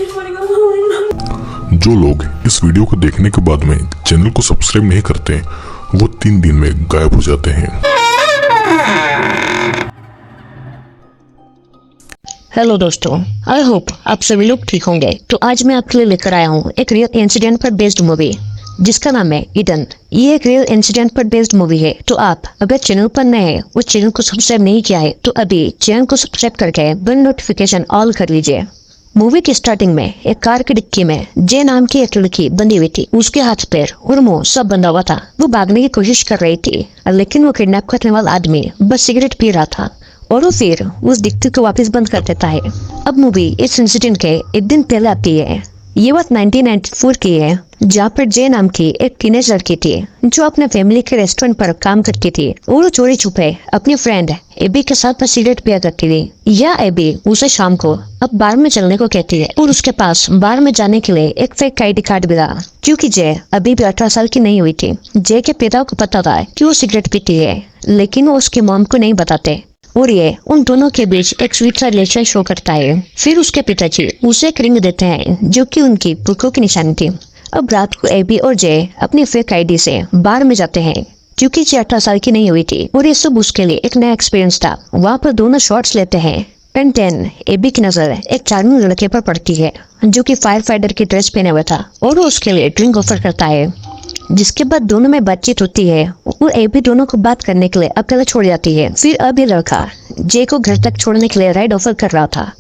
जो लोग इस वीडियो को देखने के बाद में चैनल को सब्सक्राइब नहीं करते वो 3 दिन में गायब हो जाते हैं। हेलो दोस्तों, आई होप आप सभी लोग ठीक होंगे। तो आज मैं आपके लिए लेकर आया हूँ एक रियल इंसिडेंट पर बेस्ड मूवी जिसका नाम है ईडन। ये एक रियल इंसिडेंट पर बेस्ड मूवी है। तो आप अगर चैनल पर नए हैं, उस चैनल को सब्सक्राइब नहीं किया है तो अभी चैनल को सब्सक्राइब करके बेल नोटिफिकेशन ऑल कर लीजिए। मूवी की स्टार्टिंग में एक कार की डिक्की में जे नाम की एक लड़की बंधी हुई थी। उसके हाथ पैर और मुंह सब बंधा हुआ था। वो भागने की कोशिश कर रही थी, लेकिन वो किडनैप करने वाला आदमी बस सिगरेट पी रहा था और वो फिर उस डिक्की को वापस बंद कर देता है। अब मूवी इस इंसिडेंट के एक दिन पहले आती है। ये बात 1994 की है, जहाँ पर जे नाम की एक टीनेज लड़की थी जो अपने फैमिली के रेस्टोरेंट पर काम करती थी और वो चोरी छुपे अपनी फ्रेंड एबी के साथ सिगरेट पिया करती थी। या एबी उसे शाम को अब बार में चलने को कहती है और उसके पास बार में जाने के लिए एक फेक आईडी कार्ड भी था, क्योंकि जे अभी भी 18 साल की नहीं हुई थी। जे के पिता को पता था कि वो सिगरेट पीती है, लेकिन वो उसकी मॉम को नहीं बताते और ये उन दोनों के बीच एक स्वीट सा रिलेशन शो करता है। फिर उसके पिताजी उसे एक रिंग देते हैं जो कि उनकी पुरखों की निशानी थी। अब रात को एबी और जे अपनी फेक आईडी से बार में जाते हैं, क्योंकि जे 18 साल की नहीं हुई थी और ये सब उसके लिए एक नया एक्सपीरियंस था। वहाँ पर दोनों शॉट्स लेते हैं। टेन एबी की नजर एक चार्मिंग लड़के पर पड़ती है जो कि फायर फाइटर की ड्रेस पहने हुआ था और वो उसके लिए ड्रिंक ऑफर करता है। जिसके बाद दोनों में बातचीत होती है और एबी दोनों को बात करने के लिए अकेला छोड़ जाती है। फिर अब ये लड़का जे को घर तक छोड़ने के लिए राइड ऑफर कर रहा था।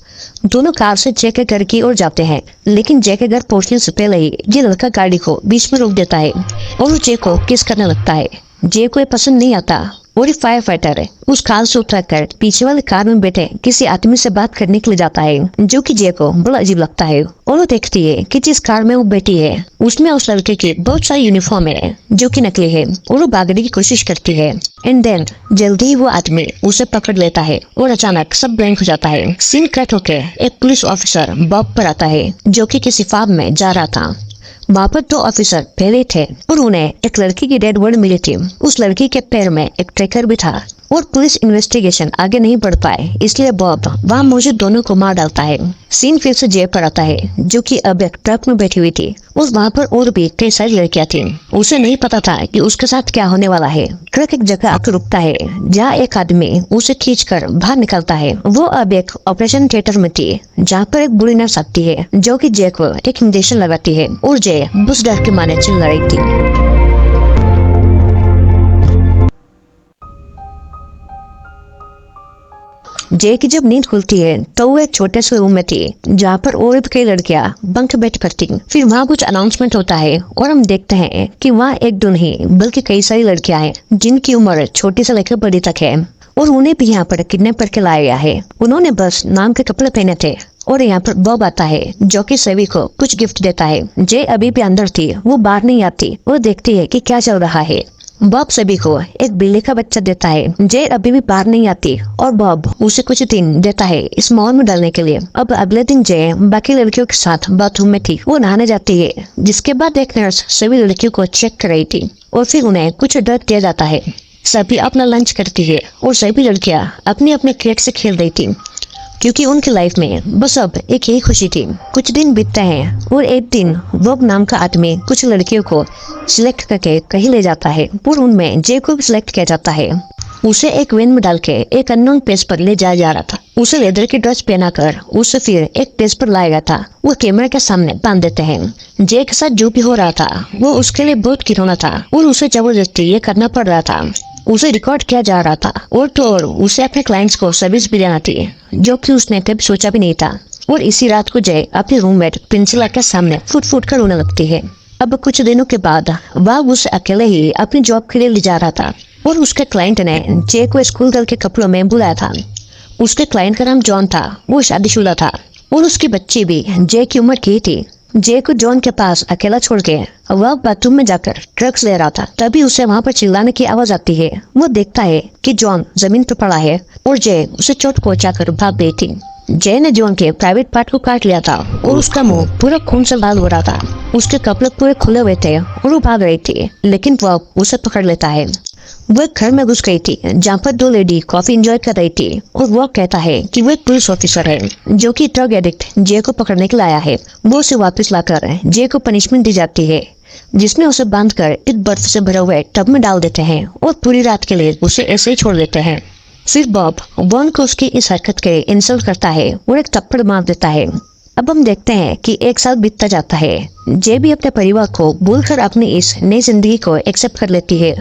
दोनों कार से जे के घर की ओर जाते हैं, लेकिन जे के घर पहुंचने से पहले ही ये लड़का गाड़ी को बीच में रोक देता है और वो जे को किस करने लगता है। जे को ये पसंद नहीं आता और ये फायर फाइटर है उस कार से उतरकर पीछे वाले कार में बैठे किसी आदमी से बात करने के लिए जाता है, जो कि जे को बड़ा अजीब लगता है। और वो देखती है कि जिस कार में वो बैठी है उसमें उस लड़के की बहुत सारी यूनिफॉर्म है जो कि नकली है और वो भागने की कोशिश करती है। एंड देन जल्दी ही वो आदमी उसे पकड़ लेता है और अचानक सब ब्लैंक हो जाता है। सीन कट होकर एक पुलिस ऑफिसर बॉब पर आता है जो कि किसी फार्म में जा रहा था। वहाँ पर 2 ऑफिसर पहले थे और उन्हें एक लड़की की डेड बॉडी मिली थी। उस लड़की के पैर में एक ट्रैकर भी था और पुलिस इन्वेस्टिगेशन आगे नहीं बढ़ पाए, इसलिए बॉब वहाँ मौजूद दोनों को मार डालता है। सीन फिर से जे पर आता है जो कि अब एक ट्रक में बैठी हुई थी और वहाँ पर और भी कई सारी लड़कियां थी। उसे नहीं पता था कि उसके साथ क्या होने वाला है। ट्रक एक जगह आकर रुकता है जहाँ एक आदमी उसे खींचकर बाहर निकलता है। वो अब एक ऑपरेशन थिएटर में थी जहाँ पर एक बुरी नर्स आती है जो कि जे को एक इंजेक्शन लगाती है और जे बस डर के मारे चिल्ला रही थी। जे की जब नींद खुलती है तो वो एक छोटे से रूम में थी जहाँ पर और भी कई लड़कियां बंक बेड पर थी। फिर वहाँ कुछ अनाउंसमेंट होता है और हम देखते हैं कि वहाँ एक दो नहीं बल्कि कई सारी लड़कियां हैं जिनकी उम्र छोटी से लेकर बड़ी तक है और उन्हें भी यहाँ पर किडनैप करके लाया गया है। उन्होंने बस नाम के कपड़े पहने थे और यहाँ पर बॉब आता है जो कि सभी को कुछ गिफ्ट देता है। जे अभी भी अंदर थी, वो बाहर नहीं आती और देखती है कि क्या चल रहा है। बॉब सभी को एक बिल्ली का बच्चा देता है। जे अभी भी बाहर नहीं आती और बॉब उसे कुछ दिन देता है इस मॉल में डालने के लिए। अब अगले दिन जे बाकी लड़कियों के साथ बाथरूम में थी। वो नहाने जाती है, जिसके बाद एक नर्स सभी लड़कियों को चेक कर रही थी और फिर उन्हें कुछ ड्रग दिया जाता है। सभी अपना लंच करती है और सभी लड़कियां अपने अपने क्रिकेट से खेल रही थी, क्योंकि उनकी लाइफ में बस अब एक ही खुशी थी। कुछ दिन बीतते हैं और एक दिन बॉब नाम का आदमी कुछ लड़कियों को सिलेक्ट करके कहीं ले जाता है और उनमें जे को भी सिलेक्ट किया जाता है। उसे एक वैन में डाल के एक अननोन प्लेस पर ले जाया जा रहा था। उसे लेदर की ड्रेस पहनाकर उसे फिर एक प्लेस पर लाया गया था। वो कैमरे के सामने बांध देते हैं। जे के साथ जो भी हो रहा था वो उसके लिए बहुत घिनौना था और उसे जबरदस्ती ये करना पड़ रहा था। उसे रिकॉर्ड किया जा रहा था और तो और उसे अपने क्लाइंट्स को सर्विस भी देना थी, जो कि उसने कभी सोचा भी नहीं था। और इसी रात को जय अपने रूममेट प्रिंसिला के सामने फुट फुट कर रोने लगती है। अब कुछ दिनों के बाद वह उसे अकेले ही अपनी जॉब के लिए ले जा रहा था और उसके क्लाइंट ने जय को स्कूल गर्ल के कपड़ों में बुलाया था। उसके क्लाइंट का नाम जॉन था। वो शादीशुदा था और उसकी बच्ची भी जय की उम्र की थी। जय को जॉन के पास अकेला छोड़ के वह बाथरूम में जाकर ड्रग्स ले रहा था। तभी उसे वहाँ पर चिल्लाने की आवाज आती है। वो देखता है कि जॉन जमीन पर पड़ा है और जय उसे चोट पहुंचाकर भाग गई थी। जय ने जॉन के प्राइवेट पार्ट को काट लिया था और उसका मुंह पूरा खून से लाल हो रहा था। उसके कपड़े पूरे खुले हुए थे और वो भाग रही थी, लेकिन वो उसे पकड़ लेता है। वो एक घर में घुस गई थी जहाँ पर दो लेडी कॉफी एंजॉय कर रही थी और वो कहता है कि वो एक पुलिस ऑफिसर है जो कि ड्रग एडिक्ट जे को पकड़ने के लिए आया है। वो उसे वापस लाकर जे को पनिशमेंट दी जाती है जिसमें उसे बांधकर एक बर्फ से भरे हुए टब में डाल देते हैं और पूरी रात के लिए उसे ऐसे ही छोड़ देते हैं। फिर बॉब वॉन को उसकी इस हरकत के इंसल्ट करता है और एक थप्पड़ मार देता है। अब हम देखते हैं कि एक साल बीतता जाता है। जे भी अपने परिवार को भूलकर अपनी इस नई जिंदगी को एक्सेप्ट कर लेती है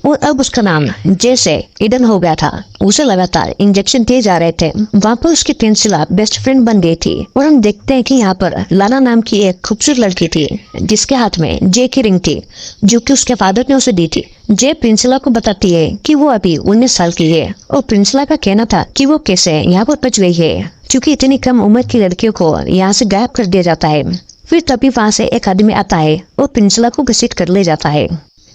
और अब उसका नाम जे से ईडन हो गया था। उसे लगातार इंजेक्शन दिए जा रहे थे। वहाँ पर उसकी पेंसिला बेस्ट फ्रेंड बन गई थी और हम देखते हैं कि यहाँ पर लाना नाम की एक खूबसूरत लड़की थी जिसके हाथ में जे की रिंग थी जो कि उसके फादर ने उसे दी थी। जे प्रिंसिला को बताती है कि वो अभी 19 साल की है और प्रिंसिला का कहना था कि वो कैसे यहाँ पर बच गई है क्योंकि इतनी कम उम्र की लड़कियों को यहाँ से गायब कर दिया जाता है। फिर तभी वहाँ से एक आदमी आता है और प्रिंसिला को घसीट कर ले जाता है।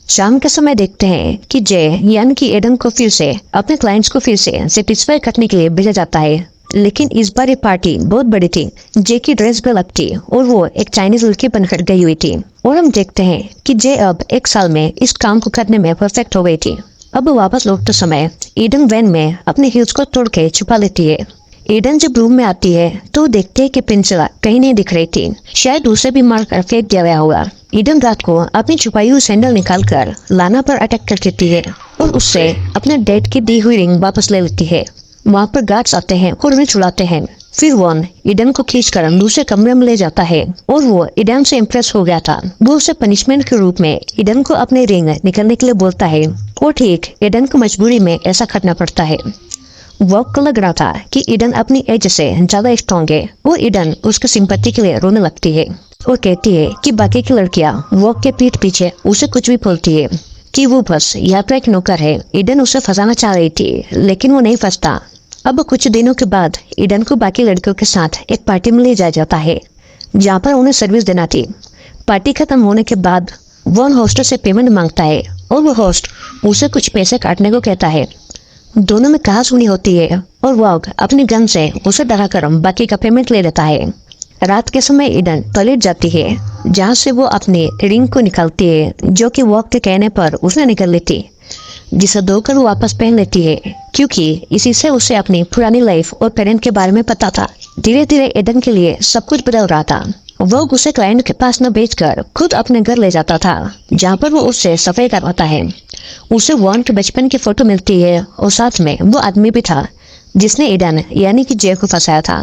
शाम के समय देखते हैं कि जे यानी कि एडन को फिर से अपने क्लाइंट्स को फिर से सेटिस्फाई करने के लिए भेजा जाता है। लेकिन इस बार ये पार्टी बहुत बड़ी थी। जे की ड्रेस भी अलग थी और वो एक चाइनीज लड़की बनकर गई हुई थी और हम देखते हैं कि जे अब 1 साल में इस काम को करने में परफेक्ट हो गई थी। अब वापस लौटते समय ईडन वैन में अपने हील्स को तोड़ के छुपा लेती है। ईडन जब रूम में आती है तो देखते हैं कि प्रिंसिला कहीं नहीं दिख रही थी, शायद उसे भी मार कर फेंक दिया गया होगा। ईडन रात को अपनी छुपाई हुई सैंडल निकालकर लाना पर अटैक कर देती है और उससे अपने डेड की दी हुई रिंग वापस ले लेती है। वहाँ पर गार्ड्स आते हैं और उन्हें छुड़ाते हैं। फिर वॉन ईडन को खींचकर दूसरे कमरे में ले जाता है और वो ईडन से इम्प्रेस हो गया था। वो उसे पनिशमेंट के रूप में ईडन को अपने रिंग निकलने के लिए बोलता है और ठीक ईडन को मजबूरी में ऐसा करना पड़ता है। वॉक को लग रहा था कि ईडन अपनी एज से ज्यादा स्ट्रॉन्ग है और ईडन उसके सिंपैथी के लिए रोने लगती है और कहती है कि बाकी की लड़कियां वॉक के पीठ पीछे उसे कुछ भी बोलती है कि वो बस यहाँ पर एक नौकर है। ईडन उसे फंसाना चाह रही थी लेकिन वो नहीं फंसता। अब कुछ दिनों के बाद ईडन को बाकी लड़कियों के साथ एक पार्टी में ले जाया जाता है जहाँ पर उन्हें सर्विस देना थी। पार्टी खत्म होने के बाद वॉन होस्टर से पेमेंट मांगता है और वो होस्ट उसे कुछ पैसे काटने को कहता है। दोनों में कहा सुनी होती है और वॉग अपनी गन से उसे डराकर बाकी का पेमेंट ले लेता है। रात के समय ईडन टॉयलेट जाती है जहाँ से वो अपनी रिंग को निकालती है जो कि वॉग के कहने पर उसने निकल ली थी, जिसे धोकर वो वापस पहन लेती है क्योंकि इसी से उसे अपनी पुरानी लाइफ और पेरेंट के बारे में पता था। धीरे धीरे ईडन के लिए सब कुछ बदल रहा था। वो उसे क्लाइंट के पास न भेजकर खुद अपने घर ले जाता था जहाँ पर वो उससे सफाई करवाता है। उसे वॉन के बचपन की फोटो मिलती है और साथ में वो आदमी भी था जिसने ईडन यानी कि जे को फंसाया था।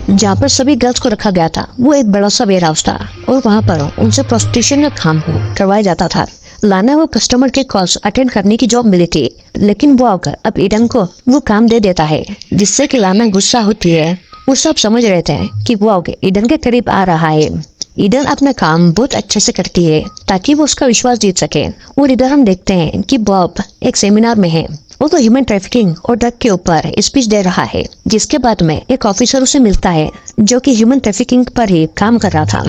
जहाँ पर सभी गर्ल्स को रखा गया था वो एक बड़ा सा वेयर हाउस था और वहाँ पर उनसे प्रोस्टिट्यूशन का काम करवाया जाता था। लाना वो कस्टमर के कॉल्स अटेंड करने की जॉब मिली थी लेकिन वो आकर अब ईडन को वो काम दे देता है जिससे कि लाना गुस्सा होती है। वो सब समझ रहे थे कि वो ईडन के करीब आ रहा है। ईडन अपना काम बहुत अच्छे से करती है ताकि वो उसका विश्वास जीत सके। और इधर हम देखते हैं कि बॉब एक सेमिनार में है और वो ह्यूमन ट्रैफिकिंग और ड्रग के ऊपर स्पीच दे रहा है जिसके बाद में एक ऑफिसर उसे मिलता है जो कि ह्यूमन ट्रैफिकिंग पर ही काम कर रहा था।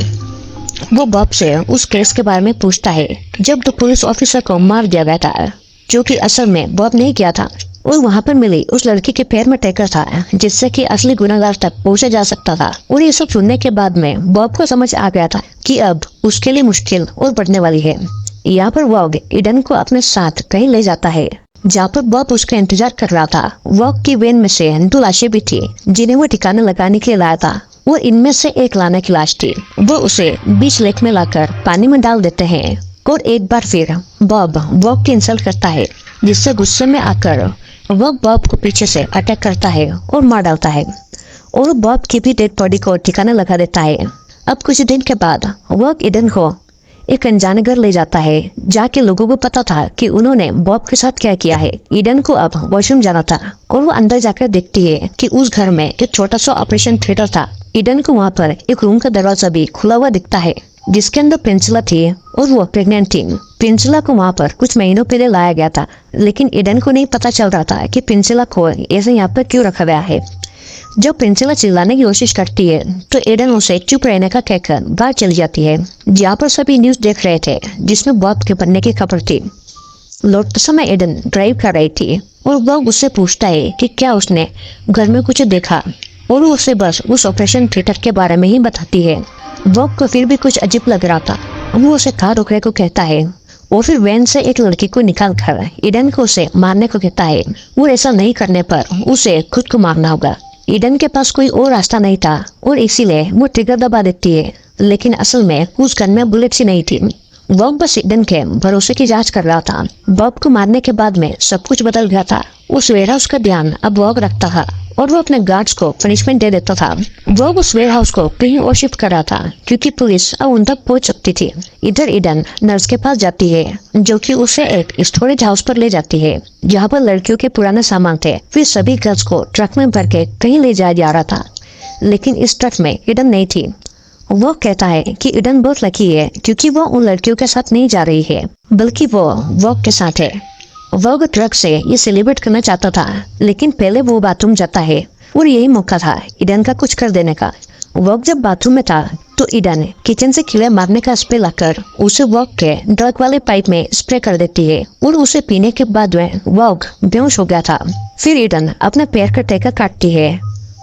वो बॉब से उस केस के बारे में पूछता है जब तो पुलिस ऑफिसर को मार दिया गया था जो कि असल में बॉब नहीं किया था और वहाँ पर मिली उस लड़की के पैर में टैकर था जिससे कि असली गुनहगार तक पहुंचा जा सकता था। और ये सब सुनने के बाद में बॉब को समझ आ गया था कि अब उसके लिए मुश्किल और बढ़ने वाली है। यहाँ पर वॉग ईडन को अपने साथ कहीं ले जाता है जहाँ पर बॉब उसका इंतजार कर रहा था। वॉग की वैन में से 2 लाशें भी थी जिन्हें वो ठिकाने लगाने के लिए लाया था और इनमें से एक लाना की लाश थी। वो उसे बीच लेक में लाकर पानी में डाल देते हैं और एक बार फिर बॉब वॉग की इंसल्ट करता है जिससे गुस्से में आकर वो बॉब को पीछे से अटैक करता है और मार डालता है और बॉब की भी डेड बॉडी को ठिकाने लगा देता है। अब कुछ दिन के बाद वो ईडन को एक अनजाने घर ले जाता है जाके लोगों को पता था कि उन्होंने बॉब के साथ क्या किया है। ईडन को अब वॉशरूम जाना था और वो अंदर जाकर देखती है कि उस घर में एक छोटा सा ऑपरेशन थिएटर था। ईडन को वहाँ पर एक रूम का दरवाजा भी खुला हुआ दिखता है जिसके अंदर प्रिंसिला थी और वो प्रेग्नेंट थी। प्रिंसिला को वहाँ पर कुछ महीनों पहले लाया गया था लेकिन ईडन को नहीं पता चल रहा था कि प्रिंसिला को ऐसे यहाँ पर क्यों रखा गया है। जब प्रिंसिला चिल्लाने की कोशिश करती है तो ईडन उसे चुप रहने का कहकर बाहर चली जाती है जहाँ पर सभी न्यूज देख रहे थे जिसमें बॉब के बनने की खबर थी। लौटते समय ईडन ड्राइव कर रही थी और बॉब उससे पूछता है कि क्या उसने घर में कुछ देखा और वो उसे बस उस ऑपरेशन थिएटर के बारे में ही बताती है। बॉब को फिर भी कुछ अजीब लग रहा था। वो उसे कार रोकने को कहता है वो फिर वैन से एक लड़की को निकाल कर ईडन को उसे मारने को कहता है। वो ऐसा नहीं करने पर उसे खुद को मारना होगा। ईडन के पास कोई और रास्ता नहीं था और इसीलिए वो ट्रिगर दबा देती है, लेकिन असल में उस गन में बुलेट्स ही नहीं थी। बॉब बस ईडन के भरोसे की जांच कर रहा था। बॉब को मारने के बाद में सब कुछ बदल गया था। उस वेयरहाउस का ध्यान अब बॉब रखता था और वो अपने गार्ड्स को पनिशमेंट दे देता था। बॉब उस वेयरहाउस को कहीं और शिफ्ट कर रहा था क्योंकि पुलिस अब उन तक पहुंच सकती थी। इधर ईडन नर्स के पास जाती है जो कि उसे एक स्टोरेज हाउस पर ले जाती है जहाँ पर लड़कियों के पुराने सामान थे। फिर सभी गर्ल्स को ट्रक में भर के कहीं ले जाया जा रहा था, लेकिन इस ट्रक में ईडन नहीं थी। वो कहता है कि ईडन बहुत लकी है क्योंकि वो उन लड़कियों के साथ नहीं जा रही है, बल्कि वो वॉक के साथ है। वो ट्रक से ये सेलिब्रेट करना चाहता था, लेकिन पहले वो बाथरूम जाता है और यही मौका था ईडन का कुछ कर देने का। वॉक जब बाथरूम में था तो ईडन किचन से कीड़े मारने का स्प्रे लाकर उसे वॉक के ड्रग वाले पाइप में स्प्रे कर देती है और उसे पीने के बाद में वॉक बेहोश हो गया था। फिर ईडन अपने पैर का टेका काटती है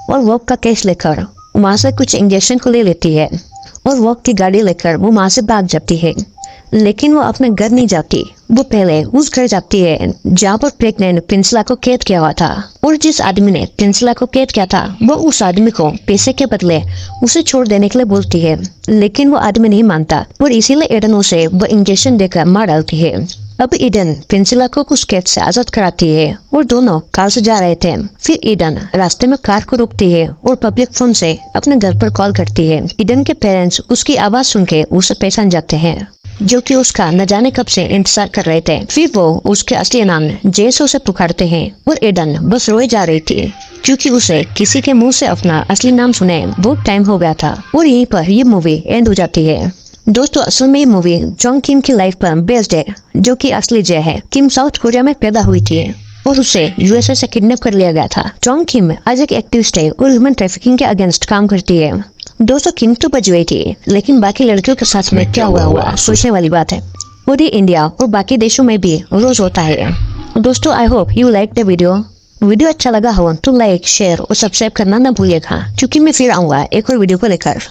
और वॉक का केस लेकर वहाँ से कुछ इंजेक्शन को ले लेती है और वॉक की गाड़ी लेकर वो वहाँ से भाग जाती है। लेकिन वो अपने घर नहीं जाती, वो पहले उस घर जाती है जहाँ पर प्रेग्नेंट प्रिंसला को कैद किया हुआ था। और जिस आदमी ने प्रिंसला को कैद किया था वो उस आदमी को पैसे के बदले उसे छोड़ देने के लिए बोलती है, लेकिन वो आदमी नहीं मानता और इसीलिए ईडन उसे वो इंजेक्शन देकर मार डालती है। अब ईडन प्रिंसला को कुछ कैद से आजाद कराती है और दोनों कार से जा रहे थे। फिर ईडन रास्ते में कार को रोकती है और पब्लिक फोन से अपने घर पर कॉल करती है। ईडन के पेरेंट्स उसकी आवाज सुन के उसे पहचान जाते हैं, जो कि उसका न जाने कब से इंतजार कर रहे थे। फिर वो उसके असली नाम जेसो से पुकारते हैं और ईडन बस रोए जा रही थी क्योंकि उसे किसी के मुंह से अपना असली नाम सुने बहुत टाइम हो गया था। और यहीं पर ये मूवी एंड हो जाती है। दोस्तों, असल में ये मूवी जॉन किम की लाइफ पर बेस्ड है, जो कि असली जय है। किम साउथ कोरिया में पैदा हुई थी और उसे यूएसए से किडनैप कर लिया गया था। जॉन किम आज एक एक्टिविस्ट है और ह्यूमन ट्रैफिकिंग के अगेंस्ट काम करती है। दोस्तों, किम तो बच गई थी, लेकिन बाकी लड़कियों के साथ में क्या हुआ सोचने वाली बात है। और ये इंडिया और बाकी देशों में भी रोज होता है। दोस्तों, I hope you like the video अच्छा लगा हो तो लाइक, शेयर और सब्सक्राइब करना ना भूलिएगा, क्योंकि मैं फिर आऊंगा एक और वीडियो को लेकर।